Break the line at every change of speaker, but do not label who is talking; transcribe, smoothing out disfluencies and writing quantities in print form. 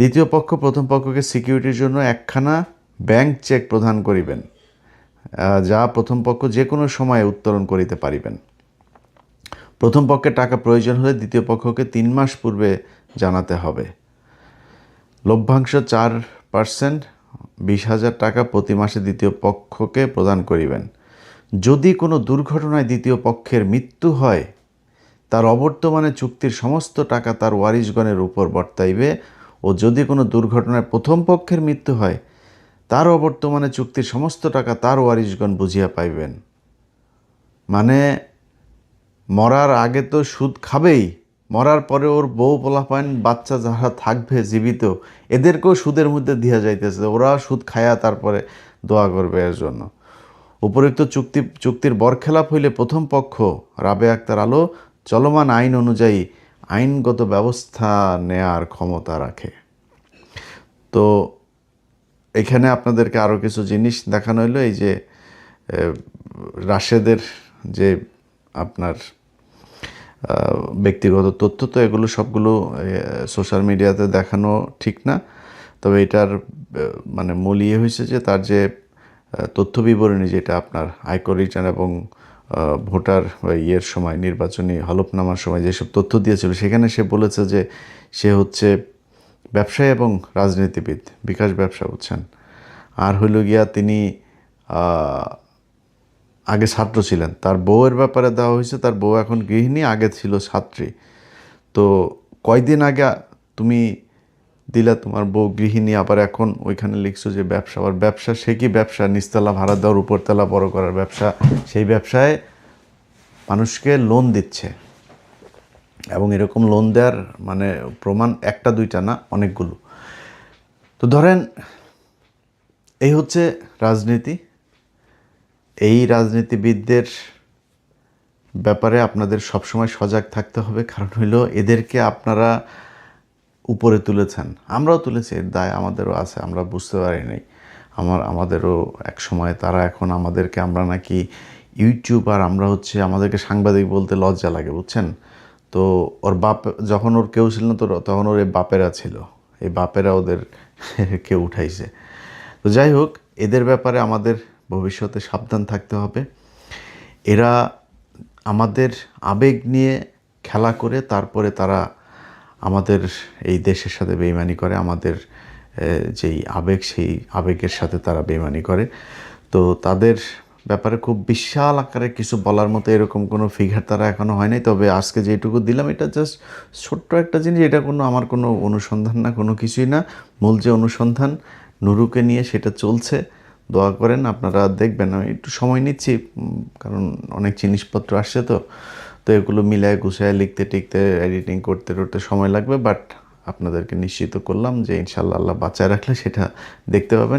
দ্বিতীয় পক্ষ প্রথম পক্ষকে সিকিউরিটির জন্য একখানা ব্যাংক চেক প্রদান করিবেন, যা প্রথম পক্ষ যে কোনো সময়ে উত্তোলন করিতে পারিবেন। প্রথম পক্ষের টাকা প্রয়োজন হলে দ্বিতীয় পক্ষকে 3 মাস পূর্বে জানাতে হবে। লভ্যাংশ 4%, 20,000 টাকা প্রতি মাসে দ্বিতীয় পক্ষকে প্রদান করিবেন। যদি কোনো দুর্ঘটনায় দ্বিতীয় পক্ষের মৃত্যু হয়, তার অবর্তমানে চুক্তির সমস্ত টাকা তার ওয়ারিশগণের উপর বর্তাইবে, ও যদি কোনো দুর্ঘটনায় প্রথম পক্ষের মৃত্যু হয়, তার অবর্তমানে চুক্তির সমস্ত টাকা তার ওয়ারিশগণ বুঝিয়া পাইবেন। মানে মরার আগে তো সুদ খাবেই, মরার পরে ওর বউ পোলাপান বাচ্চা যারা থাকবে জীবিত, এদেরকেও সুদের মধ্যে দিয়া যাইতেছে, ওরা সুদ খায়া তারপরে দোয়া করবে এর জন্য। উপরোক্ত চুক্তির বরখেলাপ হইলে প্রথম পক্ষ রাবেয়া আক্তার আলো চলমান আইন অনুযায়ী আইনগত ব্যবস্থা নেয়ার ক্ষমতা রাখে। তো এখানে আপনাদেরকে আরও কিছু জিনিস দেখানো হলো। এই যে রাশেদের যে আপনার ব্যক্তিগত তথ্য, তো এগুলো সবগুলো সোশ্যাল মিডিয়াতে দেখানো ঠিক না। তবে এটার মানে মূল ইয়ে হয়েছে যে তার যে তথ্য বিবরণী, যেটা আপনার আয়কর রিটার্ন এবং ভোটার ইয়ের সময়, নির্বাচনী হলফনামার সময় যেসব তথ্য দিয়েছিল, সেখানে সে বলেছে যে সে হচ্ছে ব্যবসায়ী এবং রাজনীতিবিদ, বিকাশ ব্যবসা, বুঝছেন। আর হইল গিয়া তিনি আগে ছাত্র ছিলেন। তার বউয়ের ব্যাপারে দেওয়া হয়েছে, তার বউ এখন গৃহিণী, আগে ছিল ছাত্রী। তো কয়দিন আগে তুমি দিলা তোমার বউ গৃহিণী, আবার এখন ওইখানে লিখছো যে ব্যবসা। আবার ব্যবসা, সে কি ব্যবসা? নিচতলা ভাড়া দেওয়ার, উপরতলা বড় করার ব্যবসা। সেই ব্যবসায় মানুষকে লোন দিচ্ছে, এবং এরকম লোন দেওয়ার মানে প্রমাণ একটা দুইটা না, অনেকগুলো। তো ধরেন এই হচ্ছে রাজনীতি। এই রাজনীতিবিদদের ব্যাপারে আপনাদের সবসময় সজাগ থাকতে হবে। কারণ হইল এদেরকে আপনারা উপরে তুলেছেন, আমরাও তুলেছি, এর দায় আমাদেরও আছে, আমরা বুঝতে পারি নাই। আমাদেরও এক সময় তারা, এখন আমাদেরকে, আমরা নাকি ইউটিউবার, আমরা হচ্ছে, আমাদেরকে সাংবাদিক বলতে লজ্জা লাগে, বুঝছেন। তো ওর বাপ যখন ওর কেউ ছিল না, তো তখন ওর এই বাপেরা ছিল, এই বাপেরা ওদের কেউ উঠাইছে। তো যাই হোক, এদের ব্যাপারে আমাদের ভবিষ্যতে সাবধান থাকতে হবে। এরা আমাদের আবেগ নিয়ে খেলা করে তারপরে তারা আমাদের এই দেশের সাথে বেইমানি করে, আমাদের যেই আবেগ, সেই আবেগের সাথে তারা বেইমানি করে। তো তাদের ব্যাপারে খুব বিশাল আকারে কিছু বলার মতো এরকম কোনো ফিগার তারা এখনও হয় নাই। তবে আজকে যেটুকু দিলাম, এটা জাস্ট ছোট্ট একটা জিনিস, এটা আমার কোনো অনুসন্ধান না, কোনো কিছুই না। মূল যে অনুসন্ধান নুরুকে নিয়ে, সেটা চলছে। দোয়া করেন, আপনারা দেখবেন। আমি একটু সময় নিচ্ছি, কারণ অনেক জিনিসপত্র আসছে, তো এগুলো মিলায় গুছায় লিখতে টিখতে এডিটিং করতে সময় লাগবে। বাট আপনাদেরকে নিশ্চিত করলাম যে ইনশাল্লাহ আল্লাহ বাঁচায় রাখলে সেটা দেখতে পাবেন।